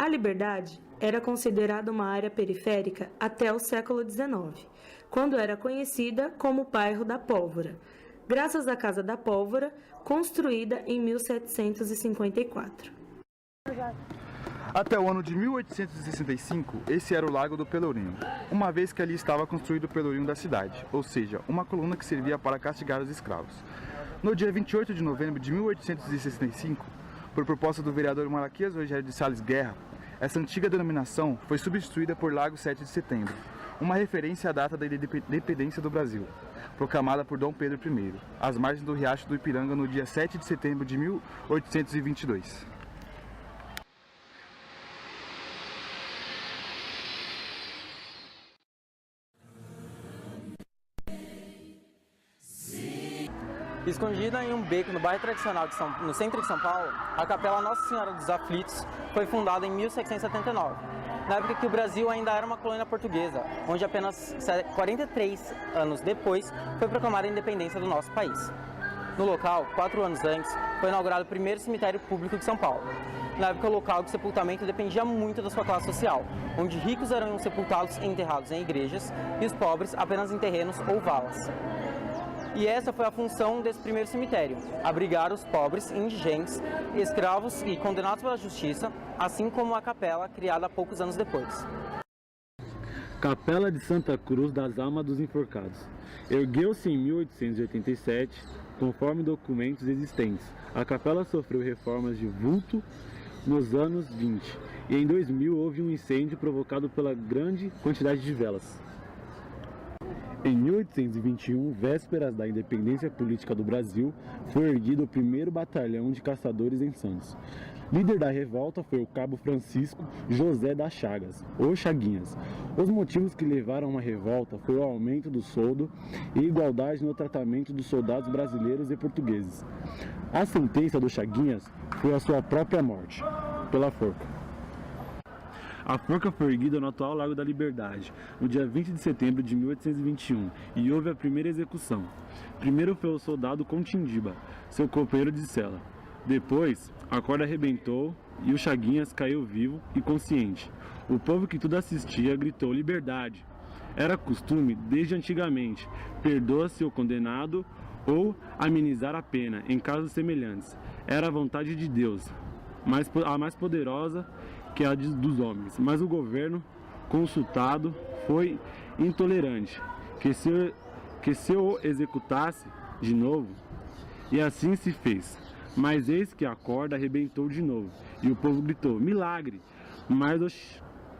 A Liberdade era considerada uma área periférica até o século XIX, quando era conhecida como o Bairro da Pólvora, graças à Casa da Pólvora, construída em 1754. Até o ano de 1865, esse era o Lago do Pelourinho, uma vez que ali estava construído o pelourinho da cidade, ou seja, uma coluna que servia para castigar os escravos. No dia 28 de novembro de 1865, por proposta do vereador Malaquias Rogério de Sales Guerra, essa antiga denominação foi substituída por Lago 7 de Setembro, uma referência à data da independência do Brasil, proclamada por Dom Pedro I, às margens do Riacho do Ipiranga no dia 7 de setembro de 1822. Escondida em um beco no bairro tradicional no centro de São Paulo, a Capela Nossa Senhora dos Aflitos foi fundada em 1779, na época que o Brasil ainda era uma colônia portuguesa, onde apenas 43 anos depois foi proclamada a independência do nosso país. No local, 4 anos antes, foi inaugurado o primeiro cemitério público de São Paulo. Na época, o local de sepultamento dependia muito da sua classe social, onde ricos eram sepultados e enterrados em igrejas e os pobres apenas em terrenos ou valas. E essa foi a função desse primeiro cemitério, abrigar os pobres, indigentes, escravos e condenados pela justiça, assim como a capela criada poucos anos depois. Capela de Santa Cruz das Almas dos Enforcados. Ergueu-se em 1887, conforme documentos existentes. A capela sofreu reformas de vulto nos anos 20 e em 2000 houve um incêndio provocado pela grande quantidade de velas. Em 1821, vésperas da independência política do Brasil, foi erguido o primeiro batalhão de caçadores em Santos. Líder da revolta foi o cabo Francisco José das Chagas, ou Chaguinhas. Os motivos que levaram a uma revolta foi o aumento do soldo e igualdade no tratamento dos soldados brasileiros e portugueses. A sentença do Chaguinhas foi a sua própria morte, pela forca. A forca foi erguida no atual Lago da Liberdade, no dia 20 de setembro de 1821, e houve a primeira execução. Primeiro foi o soldado Contindiba, seu companheiro de cela. Depois, a corda arrebentou e o Chaguinhas caiu vivo e consciente. O povo que tudo assistia gritou liberdade. Era costume, desde antigamente, perdoa-se o condenado ou amenizar a pena, em casos semelhantes. Era a vontade de Deus, a mais poderosa que a dos homens, mas o governo consultado foi intolerante, que se o executasse de novo, e assim se fez. Mas eis que a corda arrebentou de novo, e o povo gritou, milagre! Mas o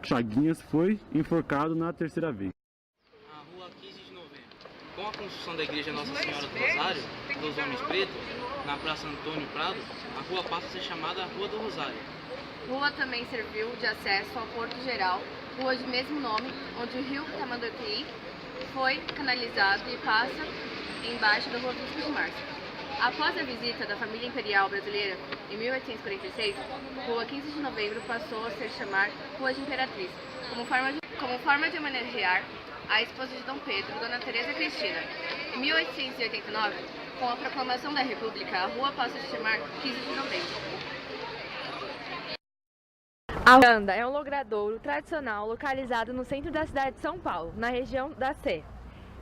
Chaguinhas foi enforcado na terceira vez. A rua 15 de novembro. Com a construção da igreja Nossa Senhora do Rosário, dos Homens Pretos, na Praça Antônio Prado, a rua passa a ser chamada Rua do Rosário. Rua também serviu de acesso ao Porto Geral, rua de mesmo nome, onde o rio Tamanduateí foi canalizado e passa embaixo da Rua 25 de Março. Após a visita da família imperial brasileira, em 1846, Rua 15 de Novembro passou a ser chamada Rua de Imperatriz, como forma de homenagear a esposa de Dom Pedro, Dona Teresa Cristina. Em 1889, com a proclamação da República, a rua passa a se chamar 15 de Novembro. A Quitanda é um logradouro tradicional localizado no centro da cidade de São Paulo, na região da Sé.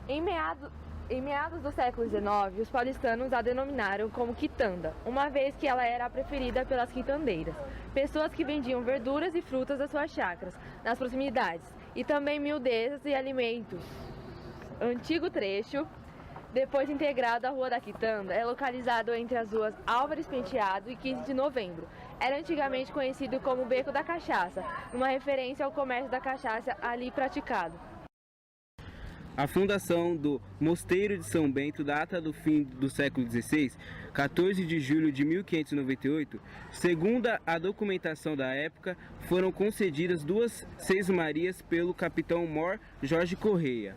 Em meados do século XIX, os paulistanos a denominaram como quitanda, uma vez que ela era a preferida pelas quitandeiras, pessoas que vendiam verduras e frutas das suas chácaras, nas proximidades, e também miudezas e alimentos. Antigo trecho, depois integrado à Rua da Quitanda, é localizado entre as ruas Álvares Penteado e 15 de Novembro. Era antigamente conhecido como Beco da Cachaça, uma referência ao comércio da cachaça ali praticado. A fundação do Mosteiro de São Bento data do fim do século XVI, 14 de julho de 1598. Segundo a documentação da época, foram concedidas 2 sesmarias pelo capitão Mor Jorge Correia.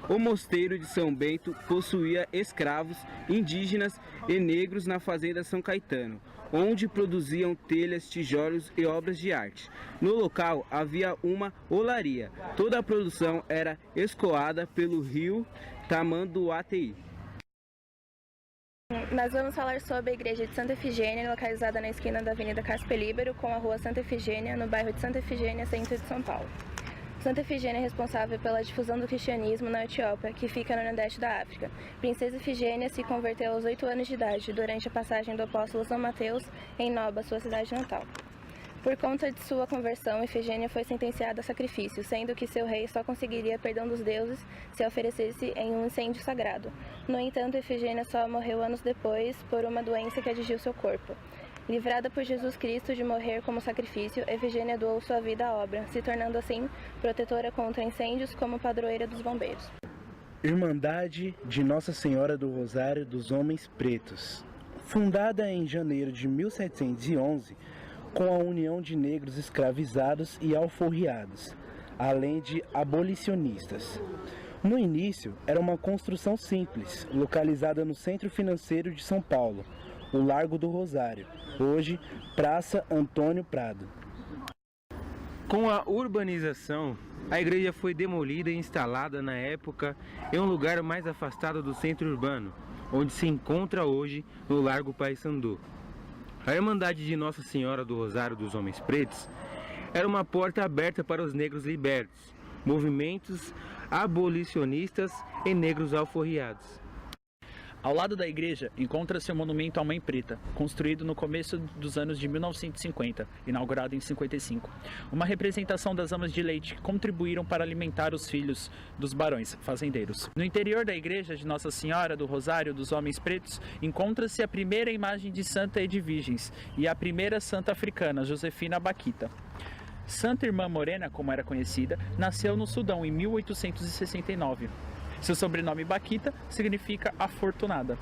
O Mosteiro de São Bento possuía escravos, indígenas e negros na fazenda São Caetano, onde produziam telhas, tijolos e obras de arte. No local havia uma olaria. Toda a produção era escoada pelo rio Tamanduateí. Nós vamos falar sobre a igreja de Santa Efigênia, localizada na esquina da Avenida Casper Líbero com a rua Santa Efigênia, no bairro de Santa Efigênia, centro de São Paulo. Santa Efigênia é responsável pela difusão do cristianismo na Etiópia, que fica no nordeste da África. Princesa Efigênia se converteu aos 8 anos de idade, durante a passagem do apóstolo São Mateus em Noba, sua cidade natal. Por conta de sua conversão, Efigênia foi sentenciada a sacrifício, sendo que seu rei só conseguiria perdão dos deuses se oferecesse em um incêndio sagrado. No entanto, Efigênia só morreu anos depois por uma doença que atingiu seu corpo. Livrada por Jesus Cristo de morrer como sacrifício, Efigênia doou sua vida à obra, se tornando assim protetora contra incêndios como padroeira dos bombeiros. Irmandade de Nossa Senhora do Rosário dos Homens Pretos. Fundada em janeiro de 1711, com a união de negros escravizados e alforriados, além de abolicionistas. No início, era uma construção simples, localizada no centro financeiro de São Paulo, o Largo do Rosário, hoje Praça Antônio Prado. Com a urbanização, a igreja foi demolida e instalada na época em um lugar mais afastado do centro urbano, onde se encontra hoje no Largo Paissandu. A Irmandade de Nossa Senhora do Rosário dos Homens Pretos era uma porta aberta para os negros libertos, movimentos abolicionistas e negros alforriados. Ao lado da igreja encontra-se o monumento à Mãe Preta, construído no começo dos anos de 1950, inaugurado em 55. Uma representação das amas de leite que contribuíram para alimentar os filhos dos barões fazendeiros. No interior da igreja de Nossa Senhora do Rosário dos Homens Pretos encontra-se a primeira imagem de Santa e de Virgens e a primeira santa africana, Josefina Baquita. Santa Irmã Morena, como era conhecida, nasceu no Sudão em 1869. Seu sobrenome Baquita significa afortunada.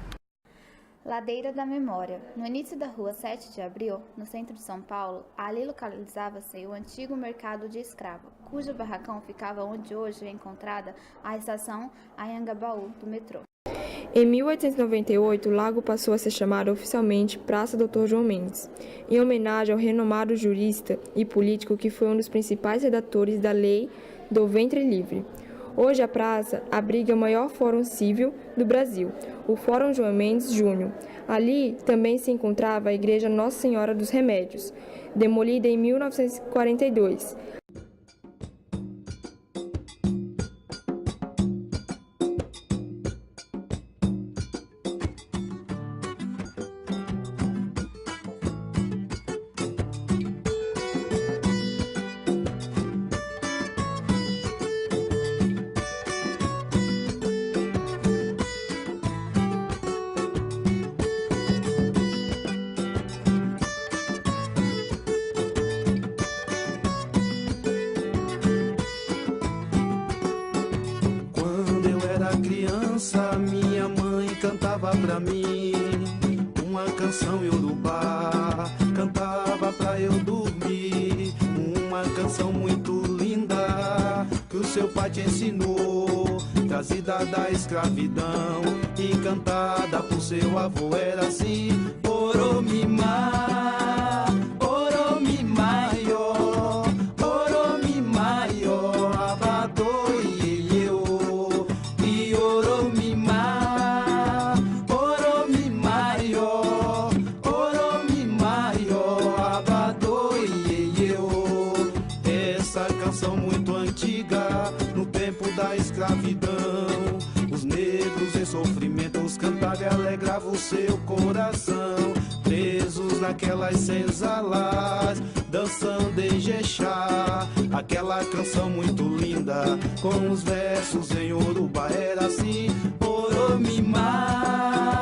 Ladeira da Memória. No início da rua 7 de Abril, no centro de São Paulo, ali localizava-se o antigo mercado de escravo, cujo barracão ficava onde hoje é encontrada a estação Anhangabaú do metrô. Em 1898, o lago passou a ser chamado oficialmente Praça Dr. João Mendes, em homenagem ao renomado jurista e político que foi um dos principais redatores da Lei do Ventre Livre. Hoje a praça abriga o maior fórum civil do Brasil, o Fórum João Mendes Júnior. Ali também se encontrava a Igreja Nossa Senhora dos Remédios, demolida em 1942. Minha mãe cantava pra mim uma canção iorubá, cantava pra eu dormir, uma canção muito linda que o seu pai te ensinou, trazida da escravidão e cantada por seu avô. Era assim: Oromimá, Oromimaió, Oromimaió, Abadô Ieyeu. No tempo da escravidão, os negros em sofrimentos cantavam e alegravam o seu coração. Presos naquelas senzalas, dançando em Jexá, aquela canção muito linda, com os versos em Yorubá. Era assim: Oromimá,